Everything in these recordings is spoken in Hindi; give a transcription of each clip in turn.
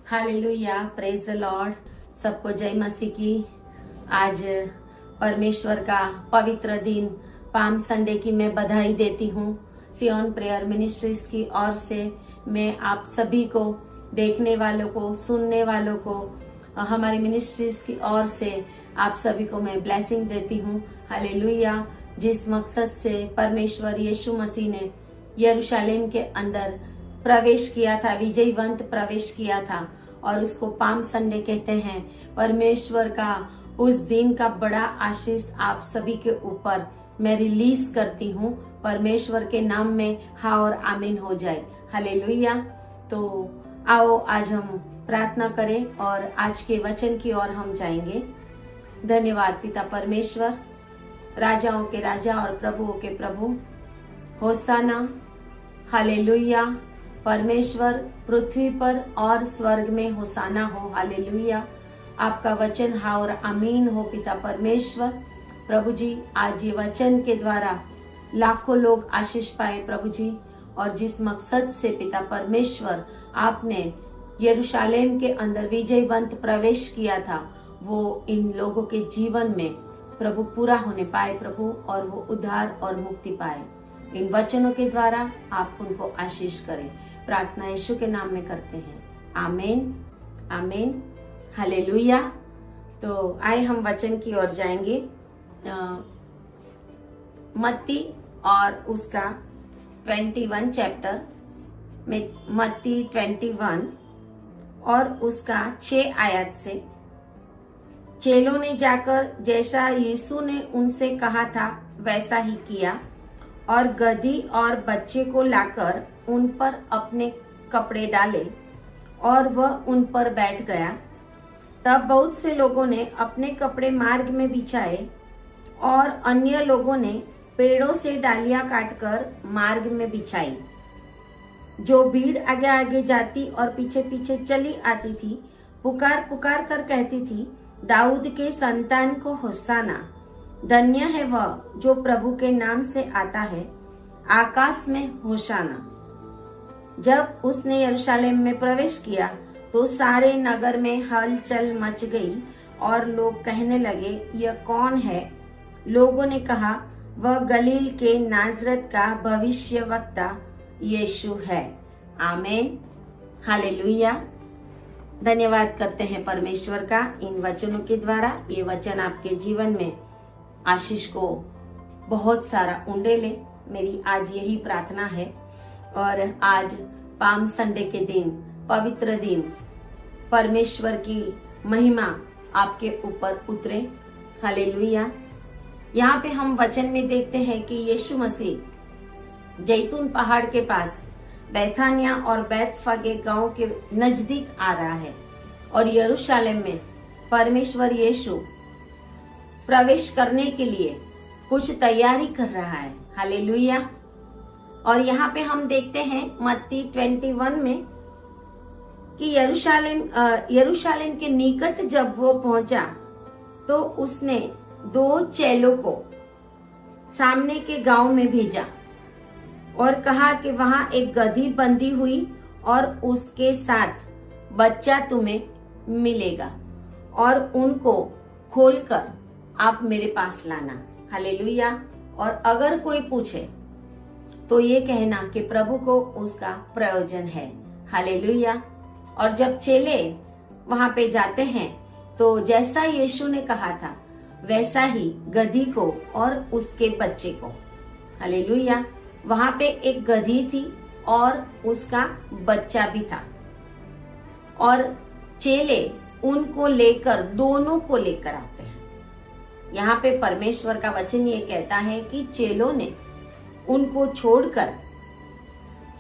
Hallelujah, praise the Lord. सबको जय मसीह की। आज परमेश्वर का पवित्र दिन पाम संडे की मैं बधाई देती हूँ। सियोन प्रेयर मिनिस्ट्रीज की ओर से मैं आप सभी को, देखने वालों को, सुनने वालों को, हमारी मिनिस्ट्रीज की ओर से आप सभी को मैं ब्लेसिंग देती हूँ। हालेलुया। जिस मकसद से परमेश्वर यीशु मसीह ने यरूशलेम के अंदर प्रवेश किया था, विजयवंत प्रवेश किया था, और उसको पाम संडे कहते हैं। परमेश्वर का उस दिन का बड़ा आशीष आप सभी के ऊपर मैं रिलीज करती हूँ। परमेश्वर के नाम में हाँ और आमीन हो जाए। हालेलुया। तो आओ आज हम प्रार्थना करें और आज के वचन की ओर हम जाएंगे। धन्यवाद पिता परमेश्वर, राजाओं के राजा और प्रभुओं के प्रभु। होसाना, हालेलुया। परमेश्वर पृथ्वी पर और स्वर्ग में होसाना हो। हालेलुया। आपका वचन हाँ और आमीन हो पिता परमेश्वर। प्रभु जी, आज ये वचन के द्वारा लाखों लोग आशीष पाए प्रभु जी। और जिस मकसद से पिता परमेश्वर आपने यरूशलेम के अंदर विजयवंत प्रवेश किया था, वो इन लोगों के जीवन में प्रभु पूरा होने पाए प्रभु, और वो उद्धार और मुक्ति पाए। इन वचनों के द्वारा आप उनको आशीष करें। प्रार्थना यीशु के नाम में करते हैं, आमीन आमीन। हालेलुया। तो आए हम वचन की ओर जाएंगे। मत्ती और उसका 21 चैप्टर में, मत्ती 21 और उसका 6 आयत से, चेलों ने जाकर जैसा यीशु ने उनसे कहा था वैसा ही किया, और गधी और बच्चे को लाकर उन पर अपने कपड़े डाले और वह उन पर बैठ गया। तब बहुत से लोगों ने अपने कपड़े मार्ग में बिछाए और अन्य लोगों ने पेड़ों से डालियां काटकर मार्ग में बिछाई। जो भीड़ आगे आगे जाती और पीछे पीछे चली आती थी, पुकार पुकार कर कहती थी, दाऊद के संतान को होसाना। धन्य है वह जो प्रभु के नाम से आता है, आकाश में होशाना। जब उसने यरूशलेम में प्रवेश किया तो सारे नगर में हलचल मच गई और लोग कहने लगे, यह कौन है? लोगों ने कहा, वह गलील के नाजरत का भविष्यवक्ता यीशु है। आमीन। हालेलुया। धन्यवाद करते हैं परमेश्वर का इन वचनों के द्वारा। ये वचन आपके जीवन में आशीष को बहुत सारा उंडेले, मेरी आज यही प्रार्थना है। और आज पाम संडे के दिन, पवित्र दिन, परमेश्वर की महिमा आपके ऊपर उतरे। हालेलुया। यहाँ पे हम वचन में देखते हैं कि यीशु मसीह जैतून पहाड़ के पास बैथानिया और बैतफगे गांव के नजदीक आ रहा है, और यरूशलेम में परमेश्वर यीशु प्रवेश करने के लिए कुछ तैयारी कर रहा है। हालेलुया। और यहाँ पे हम देखते हैं मत्ती 21 में कि यरूशलेम के निकट जब वो पहुंचा तो उसने 2 चेलों को सामने के गांव में भेजा और कहा कि वहां एक गधी बंधी हुई और उसके साथ बच्चा तुम्हें मिलेगा, और उनको खोलकर आप मेरे पास लाना। हालेलुया। और अगर कोई पूछे तो ये कहना कि प्रभु को उसका प्रयोजन है। हालेलुया। और जब चेले वहां पे जाते हैं तो जैसा यीशु ने कहा था वैसा ही गधी को और उसके बच्चे को, हालेलुया, वहां पे एक गधी थी और उसका बच्चा भी था, और चेले उनको लेकर, दोनों को लेकर आते हैं। यहाँ पे परमेश्वर का वचन ये कहता है कि चेलों ने उनको छोड़कर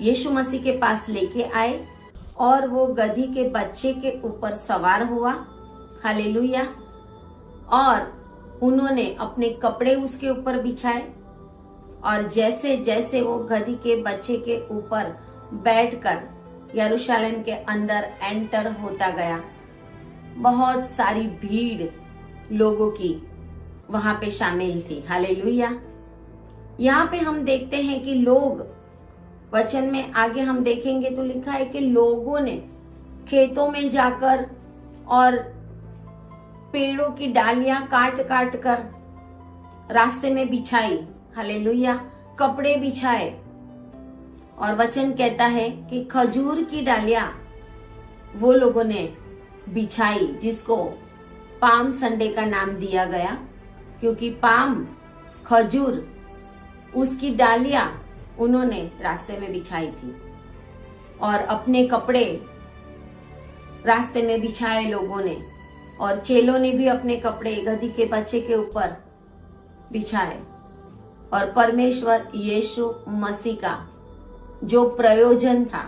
यीशु मसीह के पास लेके आए, और वो गधी के बच्चे के ऊपर सवार हुआ। हालेलुया। और उन्होंने अपने कपड़े उसके ऊपर बिछाए, और जैसे जैसे वो गधी के बच्चे के ऊपर बैठकर यरूशलेम के अंदर एंटर होता गया, बहुत सारी भीड़ लोगों की वहां पे शामिल थी। हालेलुया। यहाँ पे हम देखते हैं कि लोग, वचन में आगे हम देखेंगे तो लिखा है कि लोगों ने खेतों में जाकर और पेड़ों की डालियां काट काट कर रास्ते में बिछाई, हालेलुया, कपड़े बिछाए। और वचन कहता है कि खजूर की डालियां वो लोगों ने बिछाई, जिसको पाम संडे का नाम दिया गया, क्योंकि पाम खजूर उसकी डालियां उन्होंने रास्ते में बिछाई थी और अपने कपड़े रास्ते में बिछाए लोगों ने, और चेलों ने भी अपने कपड़े गधी के बच्चे के ऊपर बिछाए। और परमेश्वर यीशु मसीह का जो प्रयोजन था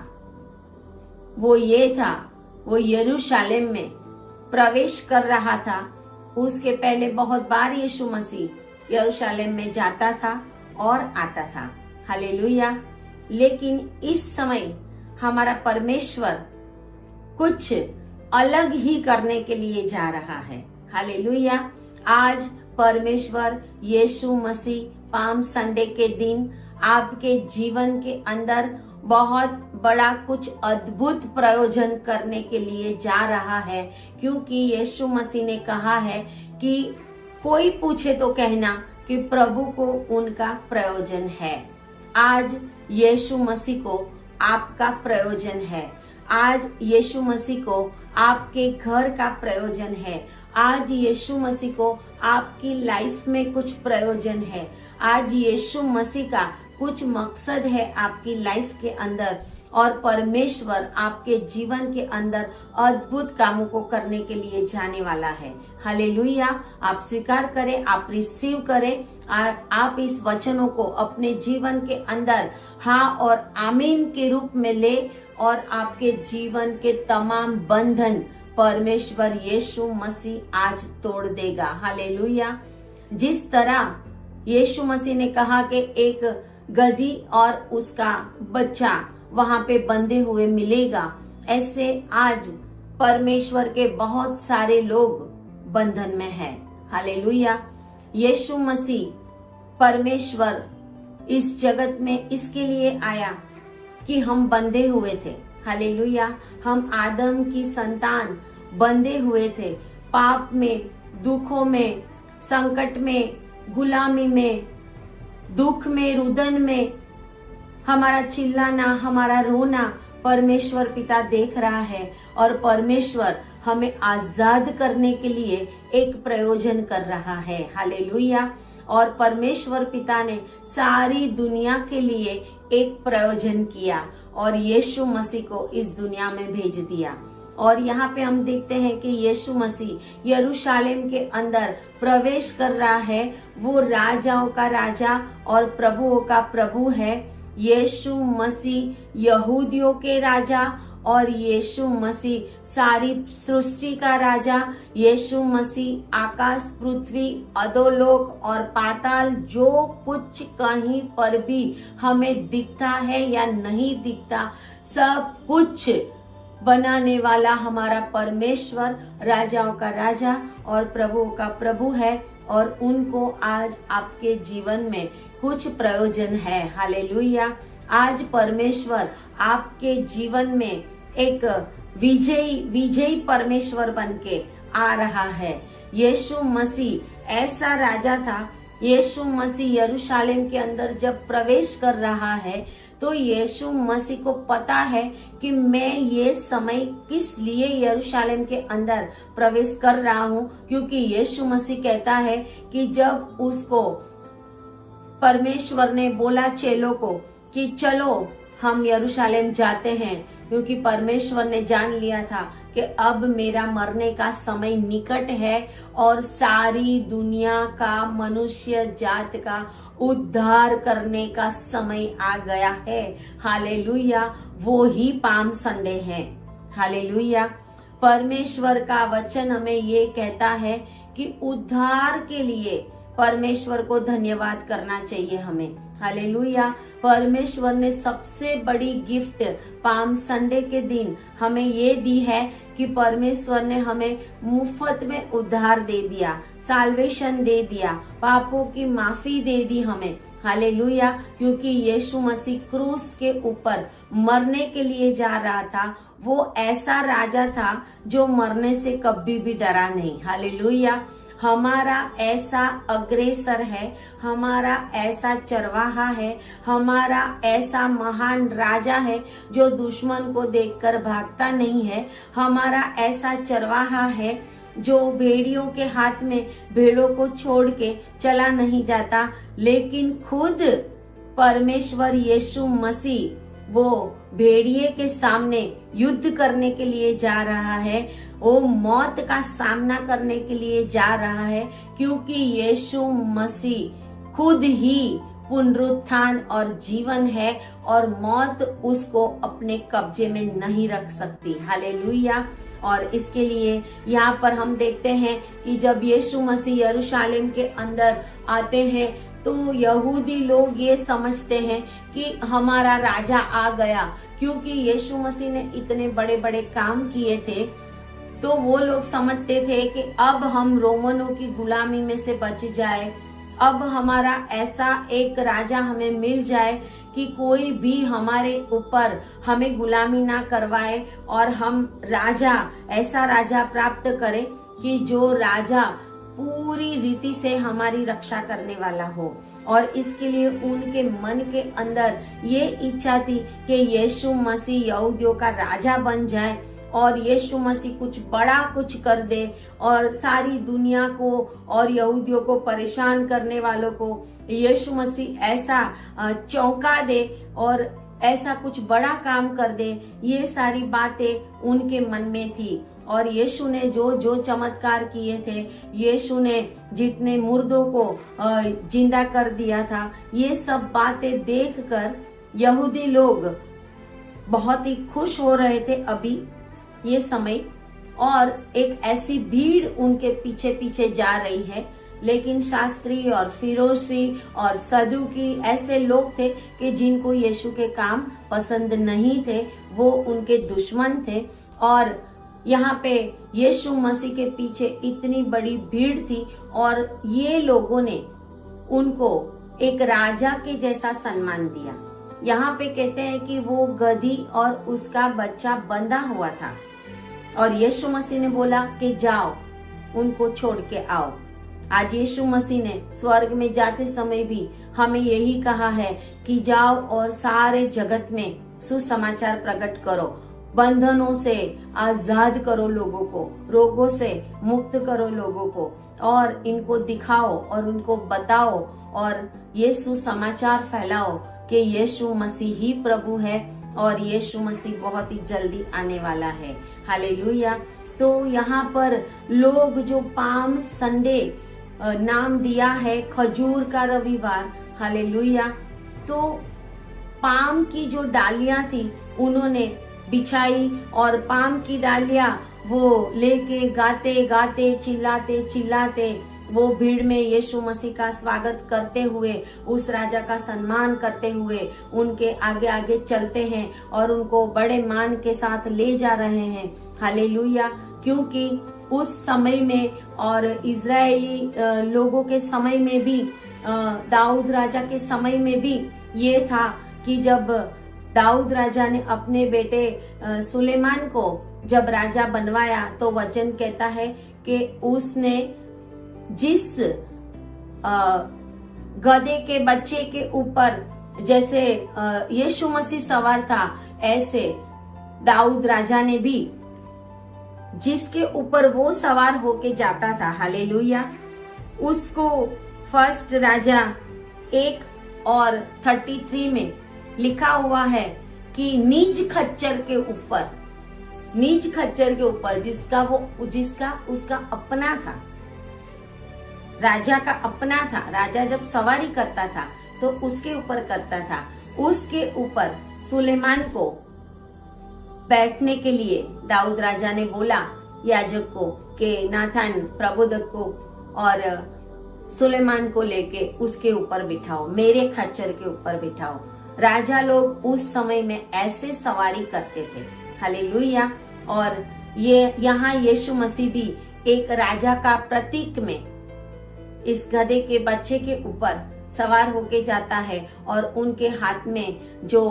वो ये था, वो यरूशलेम में प्रवेश कर रहा था। उसके पहले बहुत बार यीशु मसीह यरूशलेम में जाता था और आता था, हालेलुया। लेकिन इस समय हमारा परमेश्वर कुछ अलग ही करने के लिए जा रहा है, हालेलुया। आज परमेश्वर यीशु मसीह पाम संडे के दिन आपके जीवन के अंदर बहुत बड़ा कुछ अद्भुत प्रयोजन करने के लिए जा रहा है, क्योंकि यीशु मसीह ने कहा है कि कोई पूछे तो कहना कि प्रभु को उनका प्रयोजन है। आज यीशु मसीह को आपका प्रयोजन है। आज यीशु मसीह को आपके घर का प्रयोजन है। आज यीशु मसीह को आपकी लाइफ में कुछ प्रयोजन है। आज यीशु मसीह का कुछ मकसद है आपकी लाइफ के अंदर, और परमेश्वर आपके जीवन के अंदर अद्भुत कामों को करने के लिए जाने वाला है, हालेलुया। आप स्वीकार करें, आप रिसीव करें, और आप इस वचनों को अपने जीवन के अंदर हाँ और आमीन के रूप में ले, और आपके जीवन के तमाम बंधन परमेश्वर यीशु मसीह आज तोड़ देगा, हालेलुया। जिस तरह यीशु मसीह ने कहा कि एक गधी और उसका बच्चा वहां पे बंधे हुए मिलेगा, ऐसे आज परमेश्वर के बहुत सारे लोग बंधन में हैं, हालेलुया। यीशु मसीह परमेश्वर इस जगत में इसके लिए आया कि हम बंधे हुए थे, हालेलुया। हम आदम की संतान बंधे हुए थे, पाप में, दुखों में, संकट में, गुलामी में, दुख में, रुदन में। हमारा चिल्लाना, हमारा रोना परमेश्वर पिता देख रहा है, और परमेश्वर हमें आजाद करने के लिए एक प्रयोजन कर रहा है, हालेलुया। और परमेश्वर पिता ने सारी दुनिया के लिए एक प्रयोजन किया और यीशु मसीह को इस दुनिया में भेज दिया। और यहाँ पे हम देखते हैं कि यीशु मसीह यरूशलेम के अंदर प्रवेश कर रहा है। वो राजाओं का राजा और प्रभुओं का प्रभु है। यीशु मसीह यहूदियों के राजा और यीशु मसीह सारी सृष्टि का राजा। यीशु मसीह आकाश, पृथ्वी, अधोलोक और पाताल, जो कुछ कहीं पर भी हमें दिखता है या नहीं दिखता, सब कुछ बनाने वाला हमारा परमेश्वर राजाओं का राजा और प्रभुओं का प्रभु है। और उनको आज आपके जीवन में कुछ प्रयोजन है, हालेलुया। आज परमेश्वर आपके जीवन में एक विजयी परमेश्वर बनके आ रहा है। यीशु मसीह ऐसा राजा था। यीशु मसीह यरूशलेम के अंदर जब प्रवेश कर रहा है तो यीशु मसीह को पता है कि मैं ये समय किस लिए यरूशलेम के अंदर प्रवेश कर रहा हूँ, क्योंकि यीशु मसीह कहता है कि जब उसको परमेश्वर ने बोला चेलों को कि चलो हम यरूशलेम जाते हैं, क्योंकि परमेश्वर ने जान लिया था कि अब मेरा मरने का समय निकट है और सारी दुनिया का, मनुष्य जात का उद्धार करने का समय आ गया है, हालेलुया। वो ही पाम संडे है, हालेलुया। परमेश्वर का वचन हमें ये कहता है कि उद्धार के लिए परमेश्वर को धन्यवाद करना चाहिए हमें, हालेलुया। परमेश्वर ने सबसे बड़ी गिफ्ट पाम संडे के दिन हमें ये दी है कि परमेश्वर ने हमें मुफ्त में उद्धार दे दिया, साल्वेशन दे दिया, पापों की माफी दे दी हमें, हालेलुया। क्योंकि यीशु मसीह क्रूस के ऊपर मरने के लिए जा रहा था। वो ऐसा राजा था जो मरने से कभी भी डरा नहीं। हालेलुया। हमारा ऐसा अग्रेसर है, हमारा ऐसा चरवाहा है, हमारा ऐसा महान राजा है जो दुश्मन को देखकर भागता नहीं है। हमारा ऐसा चरवाहा है जो भेड़ियों के हाथ में भेड़ों को छोड़ के चला नहीं जाता, लेकिन खुद परमेश्वर यीशु मसीह वो भेड़िए के सामने युद्ध करने के लिए जा रहा है। वो मौत का सामना करने के लिए जा रहा है, क्योंकि यीशु मसीह खुद ही पुनरुत्थान और जीवन है और मौत उसको अपने कब्जे में नहीं रख सकती। हालेलुया। और इसके लिए यहाँ पर हम देखते हैं कि जब यीशु मसीह यरूशलेम के अंदर आते हैं तो यहूदी लोग ये समझते हैं कि हमारा राजा आ गया, क्योंकि यीशु मसीह ने इतने बड़े बड़े काम किए थे। तो वो लोग समझते थे कि अब हम रोमनों की गुलामी में से बच जाए, अब हमारा ऐसा एक राजा हमें मिल जाए कि कोई भी हमारे ऊपर हमें गुलामी ना करवाए और हम ऐसा राजा प्राप्त करें कि जो राजा पूरी रीति से हमारी रक्षा करने वाला हो। और इसके लिए उनके मन के अंदर ये इच्छा थी कि यीशु मसीह यहूदियों का राजा बन जाए और यीशु मसीह कुछ बड़ा कुछ कर दे और सारी दुनिया को और यहूदियों को परेशान करने वालों को यीशु मसीह ऐसा चौंका दे और ऐसा कुछ बड़ा काम कर दे। ये सारी बातें उनके मन में थी। और यीशु ने जो जो चमत्कार किए थे, यीशु ने जितने मुर्दों को जिंदा कर दिया था, ये सब बातें देखकर यहूदी लोग बहुत ही खुश हो रहे थे अभी ये समय। और एक ऐसी भीड़ उनके पीछे पीछे जा रही है, लेकिन शास्त्री और फिरोशी और सदूकी ऐसे लोग थे कि जिनको यीशु के काम पसंद नहीं थे, वो उनके दुश्मन थे। और यहाँ पे यीशु मसीह के पीछे इतनी बड़ी भीड़ थी और ये लोगों ने उनको एक राजा के जैसा सम्मान दिया। यहाँ पे कहते हैं कि वो गधी और उसका बच्चा बंधा हुआ था और यीशु मसीह ने बोला कि जाओ उनको छोड़ के आओ। आज यीशु मसीह ने स्वर्ग में जाते समय भी हमें यही कहा है कि जाओ और सारे जगत में सुसमाचार प्रकट करो, बंधनों से आजाद करो लोगों को, रोगों से मुक्त करो लोगों को और इनको दिखाओ और उनको बताओ और ये सुसमाचार फैलाओ कि यीशु मसीह ही प्रभु है और यीशु मसीह बहुत ही जल्दी आने वाला है। हालेलुया। तो यहाँ पर लोग जो पाम संडे नाम दिया है, खजूर का रविवार, हालेलुया, तो पाम की जो डालियां थी उन्होंने बिछाई और पाम की डालियां वो लेके गाते गाते चिल्लाते चिल्लाते वो भीड़ में यीशु मसीह का स्वागत करते हुए, उस राजा का सम्मान करते हुए उनके आगे आगे चलते हैं और उनको बड़े मान के साथ ले जा रहे हैं। हालेलुया। क्योंकि उस समय में और इजरायली लोगों के समय में भी, दाऊद राजा के समय में भी ये था कि जब दाऊद राजा ने अपने बेटे सुलेमान को जब राजा बनवाया तो वचन कहता है कि उसने जिस गधे के बच्चे के ऊपर जैसे यीशु मसीह सवार था, ऐसे दाऊद राजा ने भी जिसके ऊपर वो सवार होके जाता था, हालेलुया, उसको फर्स्ट राजा 1 और 33 में लिखा हुआ है कि नीच खच्चर के ऊपर जिसका उसका अपना था, राजा का अपना था, राजा जब सवारी करता था तो उसके ऊपर करता था, उसके ऊपर सुलेमान को बैठने के लिए दाऊद राजा ने बोला याजक को कि नाथान प्रबोधक को और सुलेमान को लेके उसके ऊपर बिठाओ, मेरे खच्चर के ऊपर बिठाओ। राजा लोग उस समय में ऐसे सवारी करते थे, हालेलुया। और ये यहाँ यीशु मसीह भी एक राजा का प्रतीक में इस गधे के बच्चे के ऊपर सवार होके जाता है और उनके हाथ में जो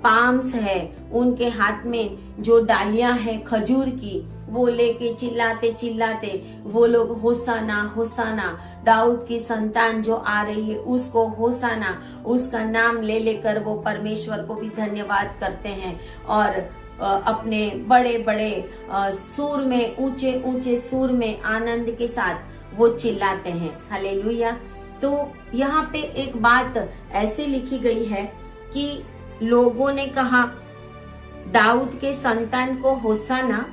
पाम्स है, उनके हाथ में जो डालियां है खजूर की, वो लेके चिल्लाते चिल्लाते वो लोग होसाना होसाना, दाऊद की संतान जो आ रही है उसको होसाना, उसका नाम ले लेकर वो परमेश्वर को भी धन्यवाद करते हैं और अपने बड़े बड़े सुर में, ऊंचे ऊंचे सुर में आनंद के साथ वो चिल्लाते हैं। हालेलुया। तो यहाँ पे एक बात ऐसे लिखी गई है कि लोगों ने कहा दाऊद के संतान को होसाना,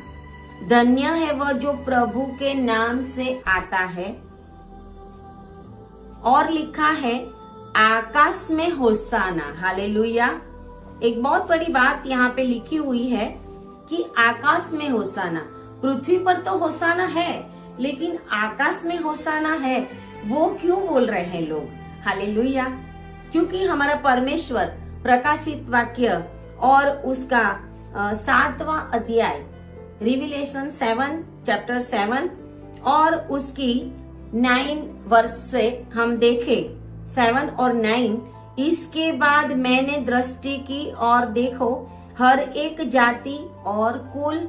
धन्य है वह जो प्रभु के नाम से आता है। और लिखा है आकाश में होसाना। हालेलुया। एक बहुत बड़ी बात यहाँ पे लिखी हुई है कि आकाश में होसाना। पृथ्वी पर तो होसाना है, लेकिन आकाश में होसाना है, वो क्यों बोल रहे हैं लोग? हालेलुया। क्योंकि हमारा परमेश्वर प्रकाशित वाक्य और उसका 7वां अध्याय रिविलेशन 7 चैप्टर 7 और उसकी 9 वर्ष से हम देखे 7 और 9, इसके बाद मैंने दृष्टि की और देखो हर एक जाति और कुल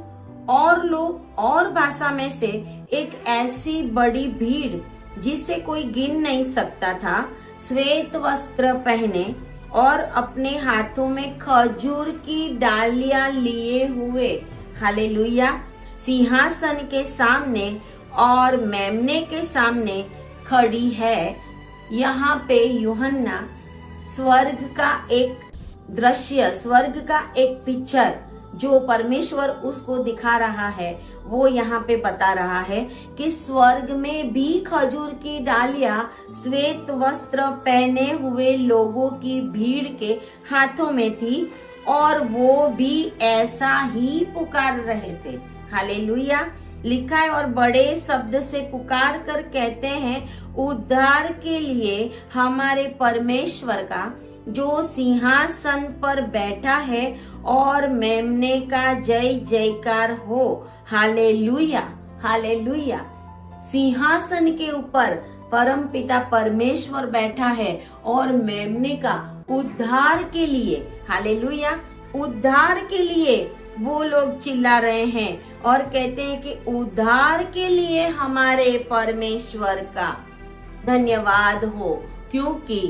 और लोग और भाषा में से एक ऐसी बड़ी भीड़ जिसे कोई गिन नहीं सकता था, श्वेत वस्त्र पहने और अपने हाथों में खजूर की डालियां लिए हुए, हालेलुया, सिंहासन के सामने और मेमने के सामने खड़ी है। यहाँ पे यूहन्ना स्वर्ग का एक दृश्य, स्वर्ग का एक पिक्चर जो परमेश्वर उसको दिखा रहा है, वो यहाँ पे बता रहा है कि स्वर्ग में भी खजूर की डालियां श्वेत वस्त्र पहने हुए लोगों की भीड़ के हाथों में थी और वो भी ऐसा ही पुकार रहे थे। हालेलुया। लिखा है और बड़े शब्द से पुकार कर कहते हैं, उद्धार के लिए हमारे परमेश्वर का जो सिंहासन पर बैठा है और मेमने का जय जयकार हो। Hallelujah, hallelujah. सिंहासन के ऊपर परम पिता परमेश्वर बैठा है और मेमने का उद्धार के लिए, हालेलुया, उद्धार के लिए वो लोग चिल्ला रहे हैं और कहते हैं कि उद्धार के लिए हमारे परमेश्वर का धन्यवाद हो, क्योंकि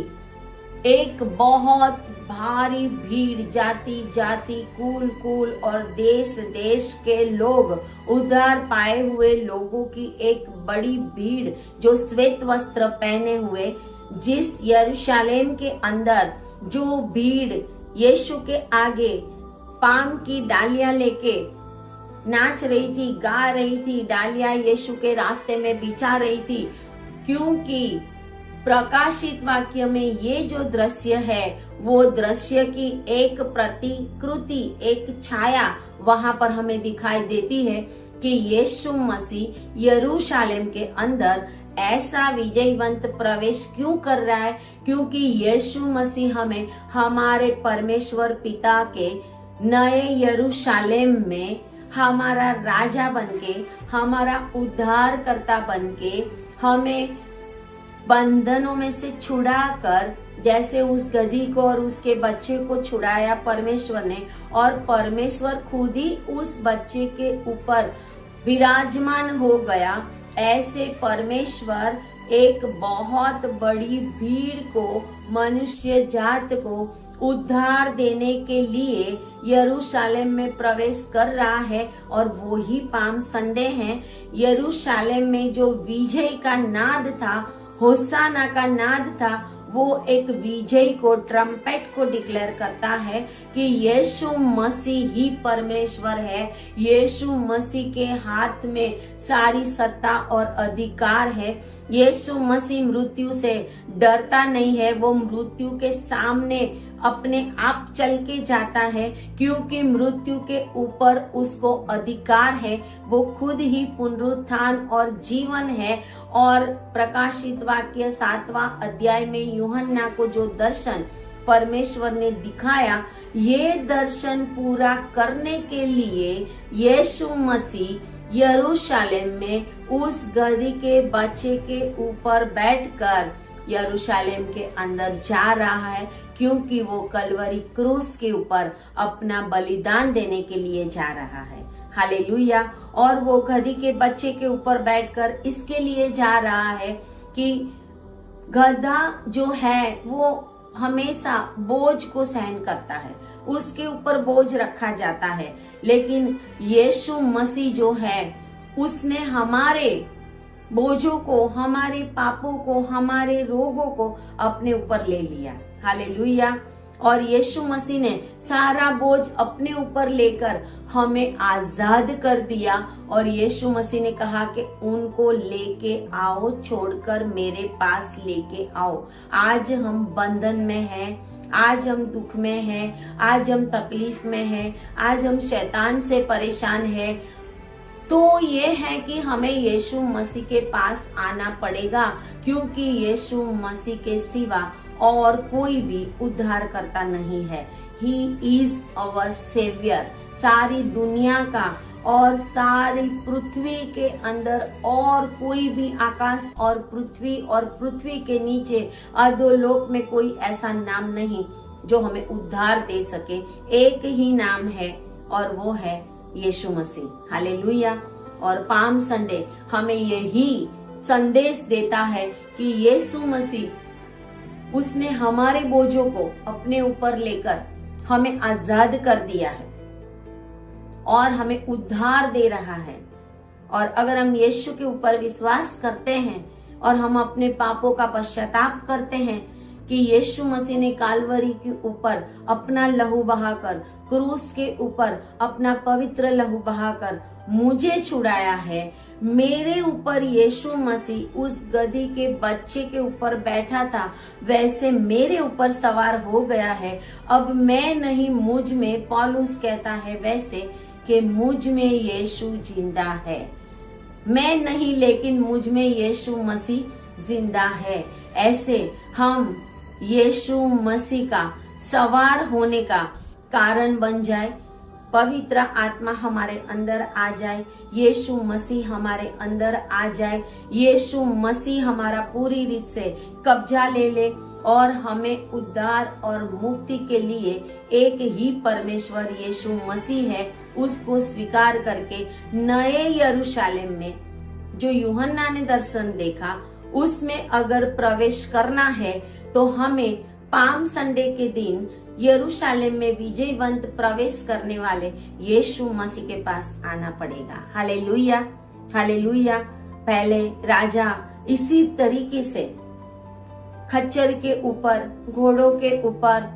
एक बहुत भारी भीड़, जाति जाति, कुल कुल और देश देश के लोग, उद्धार पाए हुए लोगों की एक बड़ी भीड़ जो श्वेत वस्त्र पहने हुए, जिस यरूशलेम के अंदर जो भीड़ यीशु के आगे पाम की डालियां लेके नाच रही थी, गा रही थी, डालियां यीशु के रास्ते में बिछा रही थी, क्योंकि प्रकाशित वाक्य में ये जो दृश्य है वो दृश्य की एक प्रतिकृति, एक छाया वहां पर हमें दिखाई देती है कि यीशु मसीह यरूशलेम के अंदर ऐसा विजयवंत प्रवेश क्यों कर रहा है? क्योंकि यीशु मसीह हमें हमारे परमेश्वर पिता के नए यरूशलेम में हमारा राजा बनके, हमारा उद्धारकर्ता बनके, हमें बंधनों में से छुड़ाकर, जैसे उस गधी को और उसके बच्चे को छुड़ाया परमेश्वर ने, और परमेश्वर खुद ही उस बच्चे के ऊपर विराजमान हो गया, ऐसे परमेश्वर एक बहुत बड़ी भीड़ को, मनुष्य जात को उद्धार देने के लिए यरूशलेम में प्रवेश कर रहा है। और वो ही पाम संडे है। यरूशलेम में जो विजय का नाद था, होसाना का नाद था, वो एक विजय को, ट्रम्पेट को डिक्लेयर करता है कि यीशु मसीह ही परमेश्वर है। यीशु मसीह के हाथ में सारी सत्ता और अधिकार है। यीशु मसीह मृत्यु से डरता नहीं है, वो मृत्यु के सामने अपने आप चल के जाता है, क्योंकि मृत्यु के ऊपर उसको अधिकार है। वो खुद ही पुनरुत्थान और जीवन है। और प्रकाशित वाक्य 7वां अध्याय में यूहन्ना को जो दर्शन परमेश्वर ने दिखाया, ये दर्शन पूरा करने के लिए यीशु मसीह यरूशलेम में उस गधी के बच्चे के ऊपर बैठकर यरूशलेम के अंदर जा रहा है, क्योंकि वो कलवरी क्रूस के ऊपर अपना बलिदान देने के लिए जा रहा है। हालेलुया। और वो गधी के बच्चे के ऊपर बैठकर इसके लिए जा रहा है कि गधा जो है वो हमेशा बोझ को सहन करता है, उसके ऊपर बोझ रखा जाता है, लेकिन यीशु मसीह जो है उसने हमारे बोझों को, हमारे पापों को, हमारे रोगों को अपने ऊपर ले लिया। हालेलुया। और यीशु मसीह ने सारा बोझ अपने ऊपर लेकर हमें आजाद कर दिया। और यीशु मसीह ने कहा कि उनको लेके आओ, छोड़कर मेरे पास लेके आओ। आज हम बंधन में हैं, आज हम दुख में हैं, आज हम तकलीफ में हैं, आज हम शैतान से परेशान हैं, तो ये है कि हमें यीशु मसीह के पास आना पड़ेगा, क्योंकि यीशु मसीह के सिवा और कोई भी उद्धार करता नहीं है। He is our saviour. सारी दुनिया का और सारी पृथ्वी के अंदर और कोई भी आकाश और पृथ्वी के नीचे अधोलोक में कोई ऐसा नाम नहीं जो हमें उद्धार दे सके। एक ही नाम है और वो है यीशु मसीह। हालेलुया। और पाम संडे हमें यही संदेश देता है कि यीशु मसीह उसने हमारे बोझों को अपने ऊपर लेकर हमें आजाद कर दिया है और हमें उद्धार दे रहा है। और अगर हम यीशु के ऊपर विश्वास करते हैं और हम अपने पापों का पश्चाताप करते हैं कि यीशु मसीह ने कालवरी के ऊपर अपना लहू बहाकर, क्रूस के ऊपर अपना पवित्र लहू बहाकर मुझे छुड़ाया है, मेरे ऊपर यीशु मसीह उस गधी के बच्चे के ऊपर बैठा था, वैसे मेरे ऊपर सवार हो गया है। अब मैं नहीं, मुझ में, पौलुस कहता है वैसे कि मुझ में यीशु जिंदा है। मैं नहीं, लेकिन मुझ में यीशु मसीह जिंदा है। ऐसे हम यीशु मसीह का सवार होने का कारण बन जाए, पवित्र आत्मा हमारे अंदर आ जाए, यीशु मसीह हमारे अंदर आ जाए, यीशु मसीह हमारा पूरी रीत से कब्जा ले ले और हमें उद्धार और मुक्ति के लिए एक ही परमेश्वर यीशु मसीह है, उसको स्वीकार करके नए यरूशलेम में जो यूहन्ना ने दर्शन देखा उसमें अगर प्रवेश करना है तो हमें पाम संडे के दिन यरूशलेम में विजयवंत प्रवेश करने वाले यीशु मसीह के पास आना पड़ेगा। Hallelujah, hallelujah. पहले राजा इसी तरीके से खच्चर के ऊपर, घोड़ों के ऊपर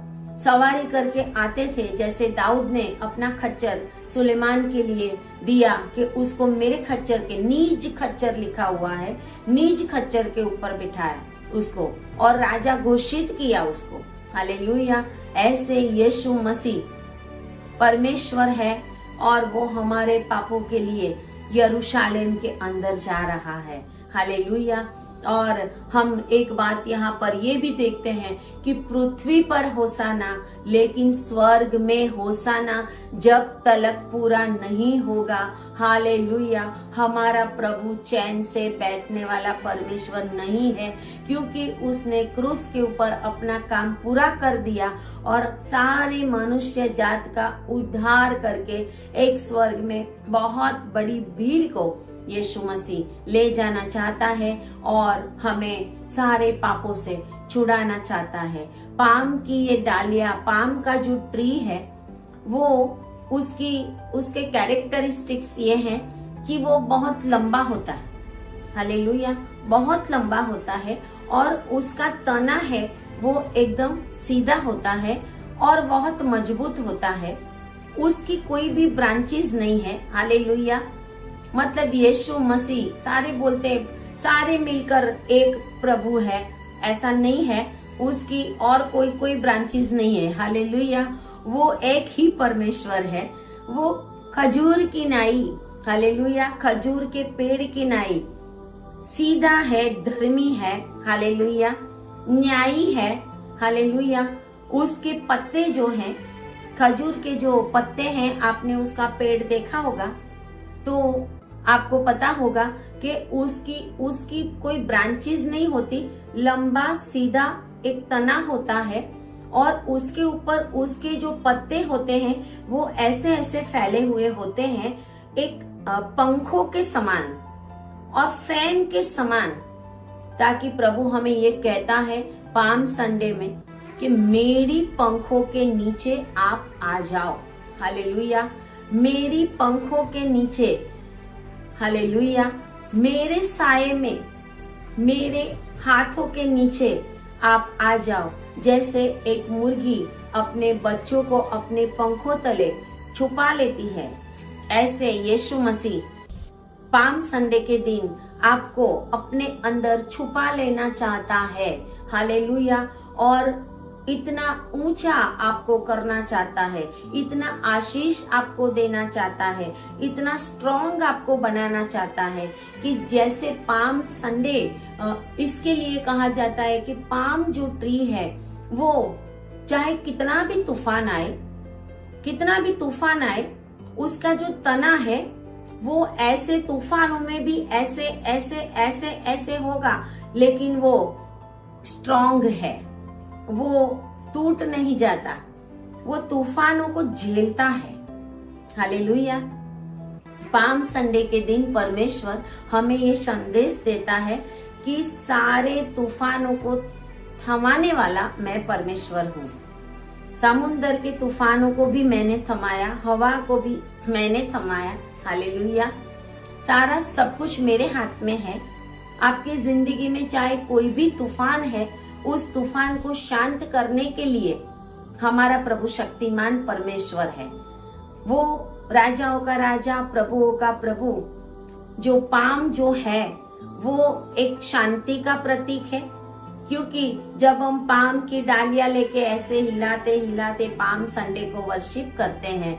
सवारी करके आते थे, जैसे दाऊद ने अपना खच्चर सुलेमान के लिए दिया कि उसको मेरे खच्चर के, नीज खच्चर लिखा हुआ है, नीज खच्चर के ऊपर बिठाया उसको और राजा घोषित किया उसको। हालेलुया। ऐसे यीशु मसीह परमेश्वर है और वो हमारे पापों के लिए यरूशलेम के अंदर जा रहा है। हालेलुया। और हम एक बात यहाँ पर ये भी देखते हैं कि पृथ्वी पर होसाना, लेकिन स्वर्ग में होसाना जब तलक पूरा नहीं होगा। हालेलुया। हमारा प्रभु चैन से बैठने वाला परमेश्वर नहीं है, क्योंकि उसने क्रूस के ऊपर अपना काम पूरा कर दिया और सारी मनुष्य जात का उद्धार करके एक स्वर्ग में बहुत बड़ी भीड़ को यीशु मसीह ले जाना चाहता है और हमें सारे पापों से छुड़ाना चाहता है। पाम की ये डालियां, पाम का जो ट्री है वो उसके कैरेक्टरिस्टिक्स ये हैं कि वो बहुत लंबा होता है। हालेलुया। बहुत लंबा होता है और उसका तना है वो एकदम सीधा होता है और बहुत मजबूत होता है। उसकी कोई भी ब्रांचेस नहीं है। हालेलुया। मतलब यीशु मसीह, सारे बोलते सारे मिलकर एक प्रभु है, ऐसा नहीं है, उसकी और कोई ब्रांचेस नहीं है। हालेलुया। वो एक ही परमेश्वर है। वो खजूर की नाई, हालेलुया, खजूर के पेड़ की नाई सीधा है, धर्मी है। हालेलुया। न्यायी है। हालेलुया। उसके पत्ते जो हैं, खजूर के जो पत्ते हैं, आपने उसका पेड़ देखा होगा तो आपको पता होगा कि उसकी कोई ब्रांचेस नहीं होती, लंबा सीधा एक तना होता है और उसके ऊपर उसके जो पत्ते होते हैं वो ऐसे ऐसे फैले हुए होते हैं, एक पंखों के समान और फैन के समान, ताकि प्रभु हमें ये कहता है पाम संडे में कि मेरी पंखों के नीचे आप आ जाओ। हालेलुया। मेरी पंखों के नीचे, हालेलुया, मेरे साये में, मेरे हाथों के नीचे आप आ जाओ। जैसे एक मुर्गी अपने बच्चों को अपने पंखों तले छुपा लेती है, ऐसे यीशु मसीह पाम संडे के दिन आपको अपने अंदर छुपा लेना चाहता है। हालेलुया। और इतना ऊंचा आपको करना चाहता है, इतना आशीष आपको देना चाहता है, इतना स्ट्रॉन्ग आपको बनाना चाहता है कि जैसे पाम संडे, इसके लिए कहा जाता है कि पाम जो ट्री है वो चाहे कितना भी तूफान आए, उसका जो तना है वो ऐसे तूफानों में भी ऐसे ऐसे ऐसे ऐसे होगा, लेकिन वो स्ट्रॉन्ग है, वो टूट नहीं जाता, वो तूफानों को झेलता है। हालेलुया। पाम संडे के दिन परमेश्वर हमें ये संदेश देता है कि सारे तूफानों को थमाने वाला मैं परमेश्वर हूँ। समुद्र के तूफानों को भी मैंने थमाया, हवा को भी मैंने थमाया। हालेलुया। सारा सब कुछ मेरे हाथ में है। आपकी जिंदगी में चाहे कोई भी तूफान है, उस तूफान को शांत करने के लिए हमारा प्रभु शक्तिमान परमेश्वर है। वो राजाओं का राजा, प्रभुओं का प्रभु। जो पाम जो है वो एक शांति का प्रतीक है, क्योंकि जब हम पाम की डालियां लेके ऐसे हिलाते हिलाते पाम संडे को वर्शिप करते हैं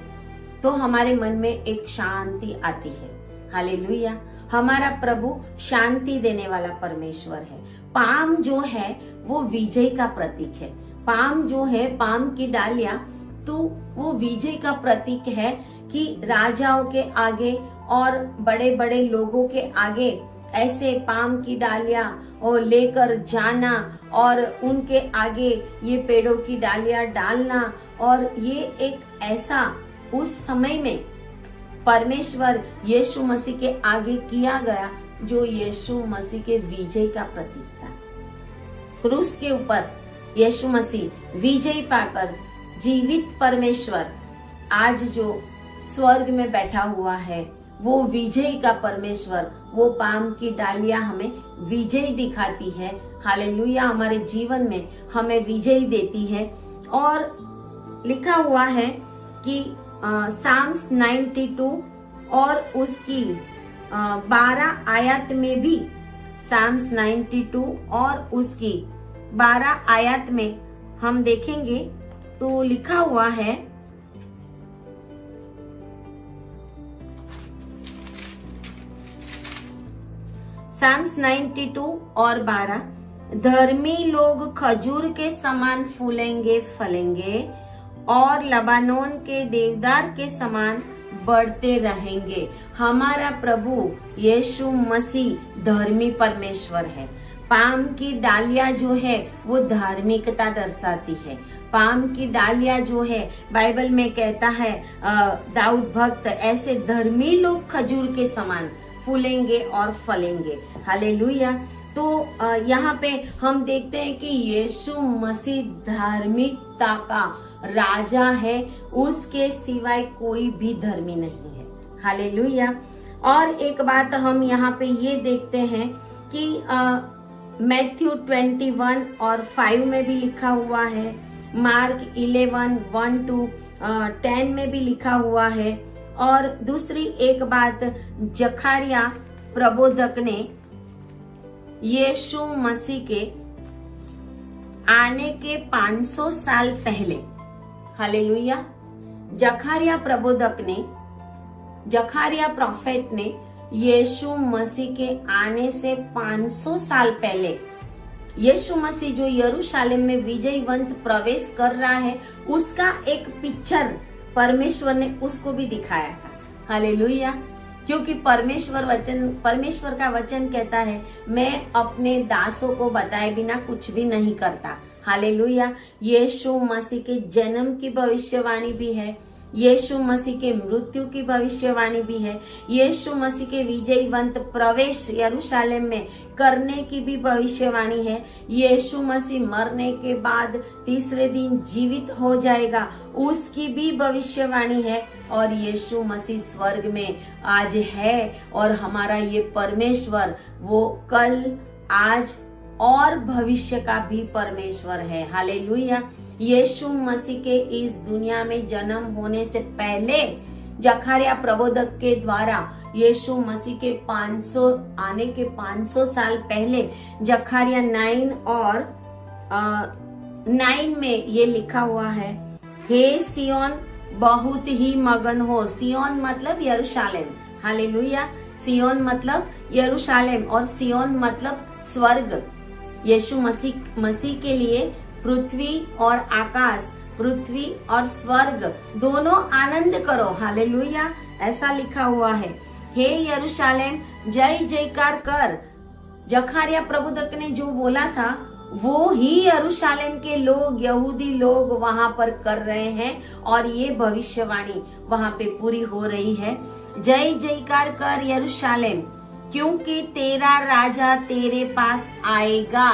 तो हमारे मन में एक शांति आती है। हालेलुया। हमारा प्रभु शांति देने वाला परमेश्वर है। पाम जो है वो विजय का प्रतीक है। पाम जो है, पाम की डालियां, तो वो विजय का प्रतीक है कि राजाओं के आगे और बड़े बड़े लोगों के आगे ऐसे पाम की डालियां और लेकर जाना और उनके आगे ये पेड़ों की डालियां डालना, और ये एक ऐसा उस समय में परमेश्वर यीशु मसीह के आगे किया गया जो यीशु मसीह के विजय का प्रतीक था। क्रूस के ऊपर यीशु मसीह विजय पाकर जीवित परमेश्वर आज जो स्वर्ग में बैठा हुआ है, वो विजय का परमेश्वर, वो पाम की डालियां हमें विजय दिखाती है। हालेलुया। हमारे जीवन में हमें विजय देती है। और लिखा हुआ है कि साम्स 92 और उसकी 12 आयत में भी, साम्स 92 और उसकी 12 आयत में हम देखेंगे तो लिखा हुआ है, साम्स 92 और 12, धर्मी लोग खजूर के समान फूलेंगे फलेंगे और लबानोन के देवदार के समान बढ़ते रहेंगे। हमारा प्रभु यीशु मसीह धर्मी परमेश्वर है। पाम की डालियां जो है वो धार्मिकता दर्शाती है। पाम की डालियां जो है, बाइबल में कहता है दाऊद भक्त, ऐसे धर्मी लोग खजूर के समान फूलेंगे और फलेंगे। हालेलुया। तो यहाँ पे हम देखते हैं कि यीशु मसीह धार्मिकता का राजा है, उसके सिवाय कोई भी धर्मी नहीं है। हालेलुया। और एक बात हम यहाँ पे ये देखते हैं कि मैथ्यू 21 और 5 में भी लिखा हुआ है, मार्क 11, 1-10 में भी लिखा हुआ है। और दूसरी एक बात, जखारिया प्रबोधक ने यीशु मसीह के आने के 500 साल पहले, हालेलुया, जखारिया प्रबोधक ने, जखारिया प्रोफेट ने यीशु मसीह के आने से 500 साल पहले यीशु मसीह जो यरूशलेम में विजयवंत प्रवेश कर रहा है, उसका एक पिक्चर परमेश्वर ने उसको भी दिखाया था। हालेलुया। क्योंकि परमेश्वर का वचन कहता है, मैं अपने दासों को बताए बिना कुछ भी नहीं करता। हालेलुया। यीशु मसीह के जन्म की भविष्यवाणी भी है, यीशु मसीह के मृत्यु की भविष्यवाणी भी है, यीशु मसीह के विजयवंत प्रवेश यरूशलेम में करने की भी भविष्यवाणी है, यीशु मसीह मरने के बाद तीसरे दिन जीवित हो जाएगा उसकी भी भविष्यवाणी है, और यीशु मसीह स्वर्ग में आज है, और हमारा ये परमेश्वर वो कल, आज और भविष्य का भी परमेश्वर है। हालेलुया। यीशु मसीह के इस दुनिया में जन्म होने से पहले जकरिया प्रबोधक के द्वारा यीशु मसीह के 500 आने के 500 साल पहले जकरिया 9 और 9 में ये लिखा हुआ है, हे सियोन बहुत ही मगन हो। सियोन मतलब यरूशलेम। हालेलुया। सियोन मतलब यरूशलेम और सियोन मतलब स्वर्ग। यीशु मसीह के लिए पृथ्वी और आकाश, पृथ्वी और स्वर्ग दोनों आनंद करो। हालेलुया। ऐसा लिखा हुआ है, हे यरूशलेम जय जयकार कर। जकरिया प्रबोधक ने जो बोला था वो ही यरूशलेम के लोग, यहूदी लोग वहां पर कर रहे हैं, और ये भविष्यवाणी वहां पे पूरी हो रही है। जय जयकार कर यरूशलेम, क्योंकि तेरा राजा तेरे पास आएगा,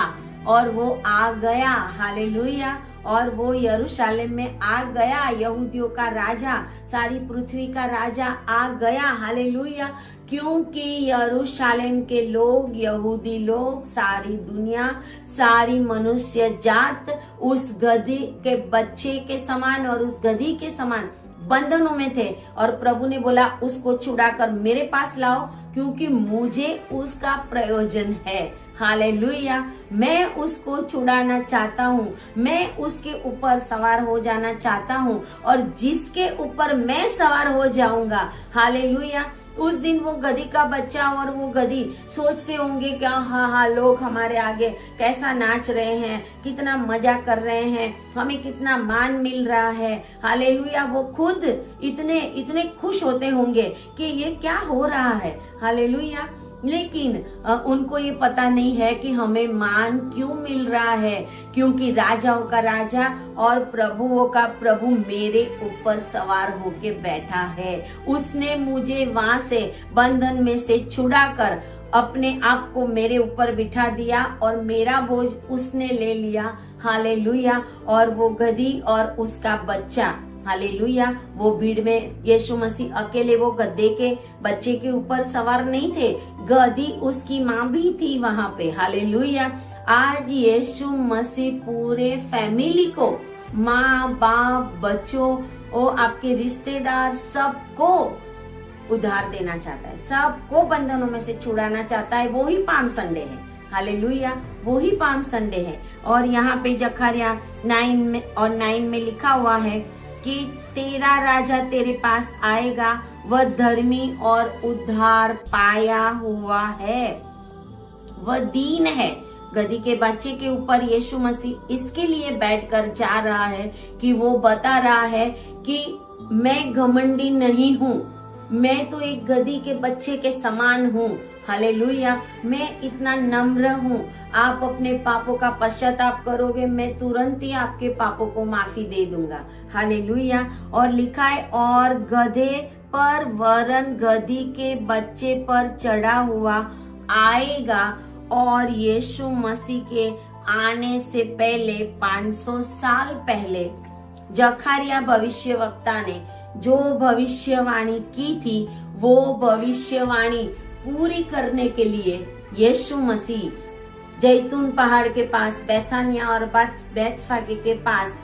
और वो आ गया। हालेलुया। और वो यरूशलेम में आ गया, यहूदियों का राजा, सारी पृथ्वी का राजा आ गया। हालेलुया। क्योंकि यरूशलेम के लोग, यहूदी लोग, सारी दुनिया, सारी मनुष्य जात उस गधी के बच्चे के समान और उस गधी के समान बंधनों में थे, और प्रभु ने बोला उसको छुड़ाकर मेरे पास लाओ, क्योंकि मुझे उसका प्रयोजन है। हालेलुया। मैं उसको छुड़ाना चाहता हूँ, मैं उसके ऊपर सवार हो जाना चाहता हूँ, और जिसके ऊपर मैं सवार हो जाऊंगा, हालेलुया, उस दिन वो गधी का बच्चा और वो गधी सोचते होंगे कि हाँ लोग हमारे आगे कैसा नाच रहे हैं, कितना मजा कर रहे हैं, हमें कितना मान मिल रहा है। हालेलुया। वो खुद इतने खुश होते होंगे कि ये क्या हो रहा है। हालेलुया। लेकिन उनको ये पता नहीं है कि हमें मान क्यों मिल रहा है, क्योंकि राजाओं का राजा और प्रभुओं का प्रभु मेरे ऊपर सवार होके बैठा है। उसने मुझे वहां से बंधन में से छुड़ाकर अपने आप को मेरे ऊपर बिठा दिया, और मेरा बोझ उसने ले लिया। हालेलुया। और वो गधी और उसका बच्चा, हालेलुया, वो भीड़ में यीशु मसीह अकेले वो गधे के बच्चे के ऊपर सवार नहीं थे, गधी उसकी माँ भी थी वहां पे। हालेलुया। आज यीशु मसीह पूरे फैमिली को, माँ बाप, बच्चों और आपके रिश्तेदार, सबको उधार देना चाहता है, सबको बंधनों में से छुड़ाना चाहता है। वो ही पाम संडे है। हालेलुया। वो ही पाम संडे है। और यहाँ पे जकरिया 9 में लिखा हुआ है कि तेरा राजा तेरे पास आएगा, वह धर्मी और उद्धार पाया हुआ है, वह दीन है। गधी के बच्चे के ऊपर यीशु मसीह इसके लिए बैठकर जा रहा है कि वो बता रहा है कि मैं घमंडी नहीं हूँ, मैं तो एक गधी के बच्चे के समान हूँ। हालेलुया। मैं इतना नम्र हूँ, आप अपने पापों का पश्चाताप करोगे, मैं तुरंत ही आपके पापों को माफी दे दूंगा। हालेलुया। और लिखा है, और गधे पर वरन गधी के बच्चे पर चढ़ा हुआ आएगा। और यीशु मसीह के आने से पहले 500 साल पहले जकरिया भविष्यवक्ता ने जो भविष्यवाणी की थी, वो भविष्यवाणी पूरी करने के लिए यीशु मसीह जैतून पहाड़ के पास, बैथानिया और बैतफगे के पास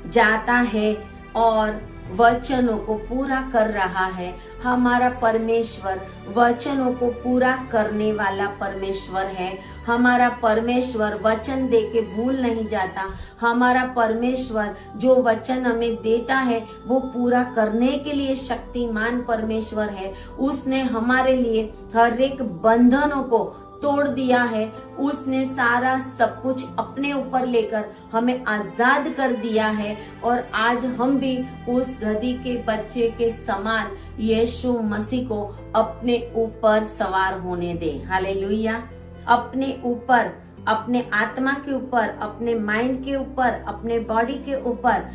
जाता है और वचनों को पूरा कर रहा है। हमारा परमेश्वर वचनों को पूरा करने वाला परमेश्वर है। हमारा परमेश्वर वचन दे के भूल नहीं जाता। हमारा परमेश्वर जो वचन हमें देता है वो पूरा करने के लिए शक्तिमान परमेश्वर है। उसने हमारे लिए हर एक बंधनों को तोड़ दिया है, उसने सारा सब कुछ अपने ऊपर लेकर हमें आजाद कर दिया है। और आज हम भी उस गधी के बच्चे के समान यीशु मसीह को अपने ऊपर सवार होने दे। हालेलुया। अपने ऊपर, अपने आत्मा के ऊपर, अपने माइंड के ऊपर, अपने बॉडी के ऊपर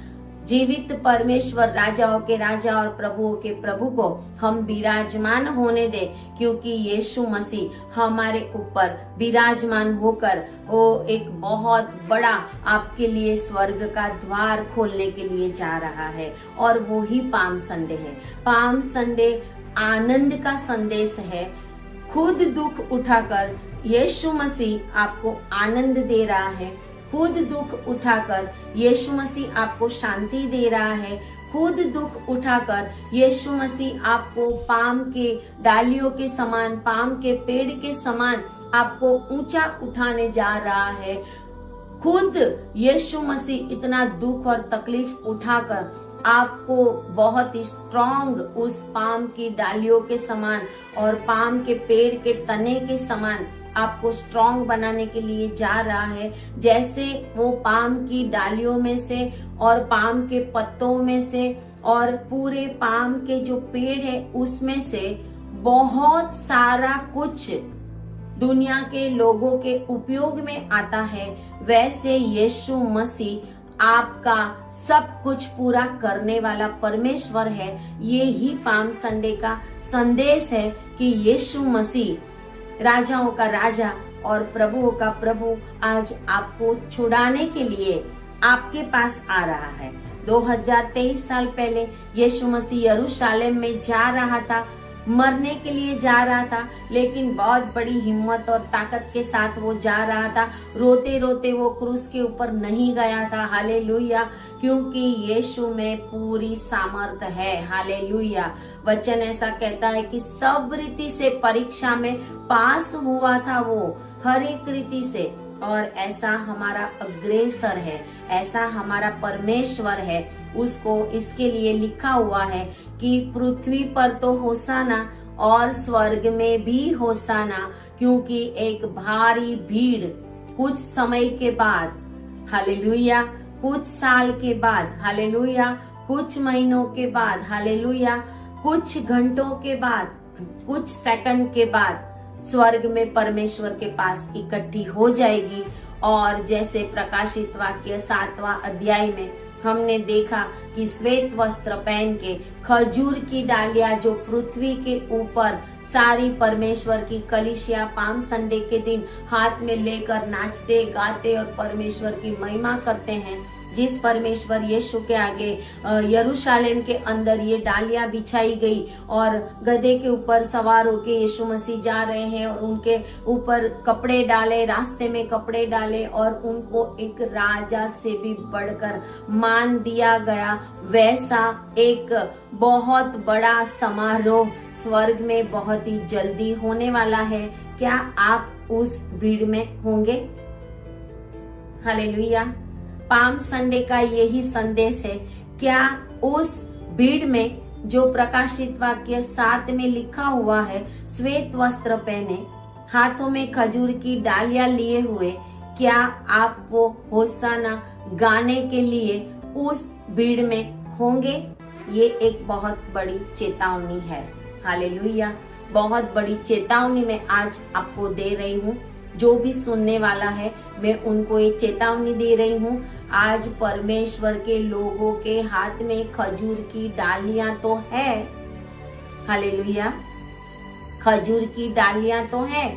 जीवित परमेश्वर, राजाओं के राजा और प्रभुओं के प्रभु को हम विराजमान होने दे, क्योंकि यीशु मसीह हमारे ऊपर विराजमान होकर वो एक बहुत बड़ा आपके लिए स्वर्ग का द्वार खोलने के लिए जा रहा है। और वो ही पाम संडे है। पाम संडे आनंद का संदेश है। खुद दुख उठाकर यीशु मसीह आपको आनंद दे रहा है। खुद दुख उठाकर यीशु मसीह आपको शांति दे रहा है। खुद दुख उठाकर यीशु मसीह आपको पाम के डालियों के समान, पाम के पेड़ के समान आपको ऊंचा उठाने जा रहा है। खुद यीशु मसीह इतना दुख और तकलीफ उठाकर आपको बहुत ही स्ट्रॉन्ग उस पाम की डालियों के समान और पाम के पेड़ के तने के समान आपको स्ट्रॉन्ग बनाने के लिए जा रहा है। जैसे वो पाम की डालियों में से और पाम के पत्तों में से और पूरे पाम के जो पेड़ है उसमें से बहुत सारा कुछ दुनिया के लोगों के उपयोग में आता है, वैसे यीशु मसीह आपका सब कुछ पूरा करने वाला परमेश्वर है। ये ही पाम संडे का संदेश है कि यीशु मसीह राजाओं का राजा और प्रभुओं का प्रभु आज आपको छुड़ाने के लिए आपके पास आ रहा है। 2023 साल पहले यीशु मसीह यरूशलेम में जा रहा था, मरने के लिए जा रहा था, लेकिन बहुत बड़ी हिम्मत और ताकत के साथ वो जा रहा था। रोते रोते वो क्रूस के ऊपर नहीं गया था। हालेलुया। क्योंकि यीशु में पूरी सामर्थ है। हालेलुया। वचन ऐसा कहता है कि सब रीति से परीक्षा में पास हुआ था वो, हर एक रीति से। और ऐसा हमारा अग्रेसर है, ऐसा हमारा परमेश्वर है, उसको इसके लिए लिखा हुआ है कि पृथ्वी पर तो होसाना और स्वर्ग में भी होसाना, क्योंकि एक भारी भीड़ कुछ समय के बाद, हालेलुया, कुछ साल के बाद, हालेलुया, कुछ महीनों के बाद, हालेलुया, कुछ घंटों के बाद, कुछ सेकंड के बाद स्वर्ग में परमेश्वर के पास इकट्ठी हो जाएगी। और जैसे प्रकाशित वाक्य 7वां अध्याय में हमने देखा कि श्वेत वस्त्र पहन के खजूर की डालियां जो पृथ्वी के ऊपर सारी परमेश्वर की कलीसिया पाम संडे के दिन हाथ में लेकर नाचते गाते और परमेश्वर की महिमा करते हैं। जिस परमेश्वर यीशु के आगे यरूशलेम के अंदर ये डालियां बिछाई गई और गधे के ऊपर सवार होके यीशु मसीह जा रहे हैं और उनके ऊपर कपड़े डाले, रास्ते में कपड़े डाले और उनको एक राजा से भी बढ़कर मान दिया गया। वैसा एक बहुत बड़ा समारोह स्वर्ग में बहुत ही जल्दी होने वाला है। क्या आप उस भीड़ में होंगे? हालेलुया। पाम संडे का यही संदेश है। क्या उस भीड़ में जो प्रकाशित वाक्य 7 में लिखा हुआ है, श्वेत वस्त्र पहने, हाथों में खजूर की डालियां लिए हुए, क्या आप वो होसाना गाने के लिए उस भीड़ में होंगे? ये एक बहुत बड़ी चेतावनी है। हालेलुया। बहुत बड़ी चेतावनी मैं आज आपको दे रही हूँ। जो भी सुनने वाला है मैं उनको ये चेतावनी दे रही हूँ। आज परमेश्वर के लोगों के हाथ में खजूर की डालियां तो है। हालेलुया। खजूर की डालियां तो है।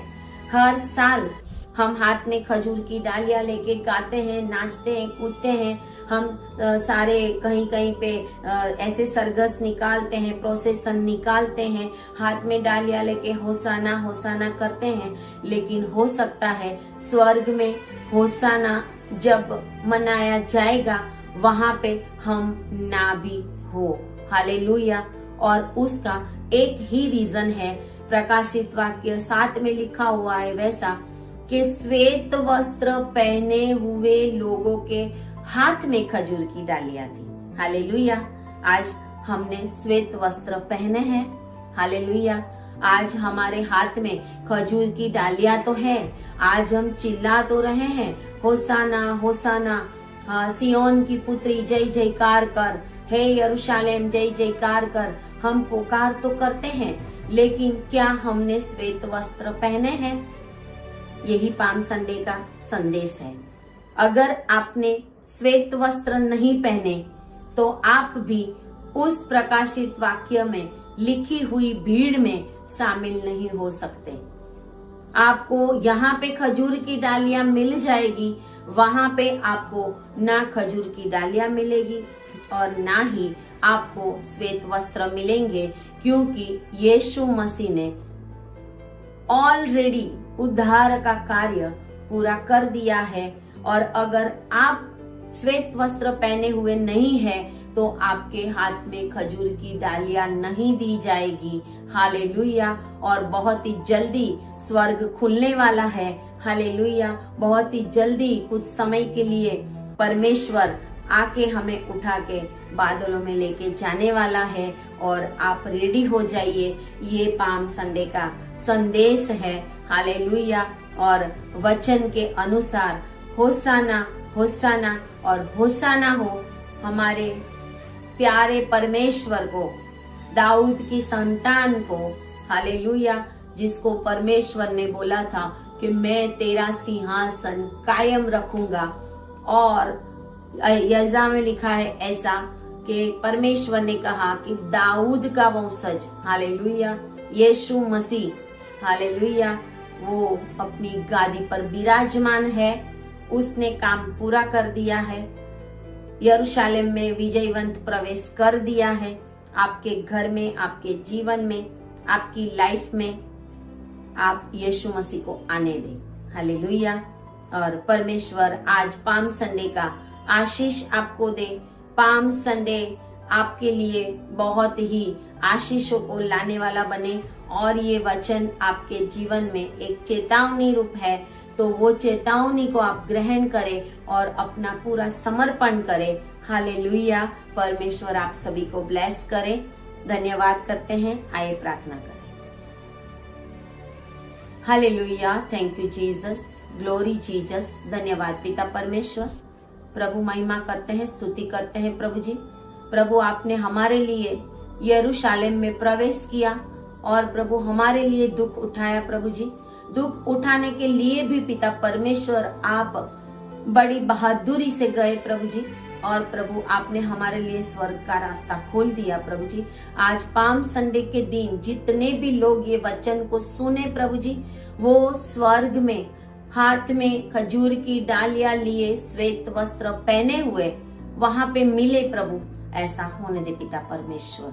हर साल हम हाथ में खजूर की डालियां लेके गाते हैं, नाचते हैं, कूदते हैं। हम सारे कहीं कहीं पे ऐसे सरगस निकालते हैं, प्रोसेसन निकालते हैं, हाथ में डालियां लेके होसाना होसाना करते हैं। लेकिन हो सकता है स्वर्ग में होसाना जब मनाया जाएगा वहां पे हम ना भी हो। हालेलुया। और उसका एक ही रीजन है, प्रकाशित वाक्य 7 में लिखा हुआ है वैसा कि श्वेत वस्त्र पहने हुए लोगों के हाथ में खजूर की डालियां थी। हालेलुया। आज हमने श्वेत वस्त्र पहने हैं। हालेलुया। आज हमारे हाथ में खजूर की डालियां तो है, आज हम चिल्ला तो रहे हैं, होसाना होसाना, सियोन की पुत्री जय जयकार कर, हे यरूशलेम जय जयकार कर। हम पुकार तो करते हैं, लेकिन क्या हमने श्वेत वस्त्र पहने हैं? यही पाम संडे का संदेश है। अगर आपने श्वेत वस्त्र नहीं पहने तो आप भी उस प्रकाशित वाक्य में लिखी हुई भीड़ में शामिल नहीं हो सकते। आपको यहाँ पे खजूर की डालियां मिल जाएगी, वहां पे आपको ना खजूर की डालियां मिलेगी और ना ही आपको श्वेत वस्त्र मिलेंगे, क्योंकि यीशु मसीह ने ऑलरेडी उद्धार का कार्य पूरा कर दिया है। और अगर आप श्वेत वस्त्र पहने हुए नहीं है तो आपके हाथ में खजूर की डालियां नहीं दी जाएगी। हालेलुया। और बहुत ही जल्दी स्वर्ग खुलने वाला है। हालेलुया। बहुत ही जल्दी कुछ समय के लिए परमेश्वर आके हमें उठा के बादलों में लेके जाने वाला है और आप रेडी हो जाइए। ये पाम संडे का संदेश है। हालेलुया। और वचन के अनुसार होसाना होसाना और होसाना हो हमारे प्यारे परमेश्वर को, दाऊद की संतान को। हालेलुया। जिसको परमेश्वर ने बोला था कि मैं तेरा सिंहासन कायम रखूंगा। और यज़ा में लिखा है ऐसा कि परमेश्वर ने कहा कि दाऊद का वंशज, हालेलुया, यीशु मसीह, हालेलुया, वो अपनी गादी पर विराजमान है। उसने काम पूरा कर दिया है, यरूशलेम में विजयवंत प्रवेश कर दिया है। आपके घर में, आपके जीवन में, आपकी लाइफ में आप यीशु मसीह को आने दें। हालेलुया। और परमेश्वर आज पाम संडे का आशीष आपको दे। पाम संडे आपके लिए बहुत ही आशीषों को लाने वाला बने और ये वचन आपके जीवन में एक चेतावनी रूप है, तो वो चेतावनी को आप ग्रहण करें और अपना पूरा समर्पण करें। हालेलुया। परमेश्वर आप सभी को ब्लेस करे। धन्यवाद करते हैं। आइए प्रार्थना करें। Hallelujah. Thank you Jesus, glory Jesus. धन्यवाद पिता परमेश्वर। प्रभु महिमा करते हैं, स्तुति करते हैं प्रभु जी। प्रभु आपने हमारे लिए यरूशलेम में प्रवेश किया और प्रभु हमारे लिए दुख उठाया प्रभु जी। दुख उठाने के लिए भी पिता परमेश्वर आप बड़ी बहादुरी से गए प्रभु जी। और प्रभु आपने हमारे लिए स्वर्ग का रास्ता खोल दिया प्रभु जी। आज पाम संडे के दिन जितने भी लोग ये वचन को सुने प्रभु जी, वो स्वर्ग में हाथ में खजूर की डालियां लिए, श्वेत वस्त्र पहने हुए वहां पे मिले प्रभु। ऐसा होने दे पिता परमेश्वर,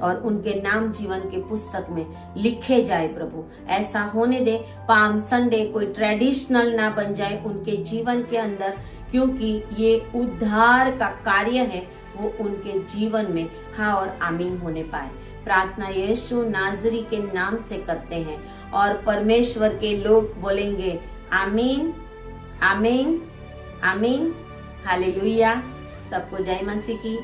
और उनके नाम जीवन के पुस्तक में लिखे जाए प्रभु। ऐसा होने दे। पाम संडे कोई ट्रेडिशनल ना बन जाए उनके जीवन के अंदर, क्योंकि ये उद्धार का कार्य है, वो उनके जीवन में हाँ और आमीन होने पाए। प्रार्थना यीशु नाजरी के नाम से करते हैं और परमेश्वर के लोग बोलेंगे आमीन, आमीन, आमीन। हालेलुया। सबको जय मसीह की।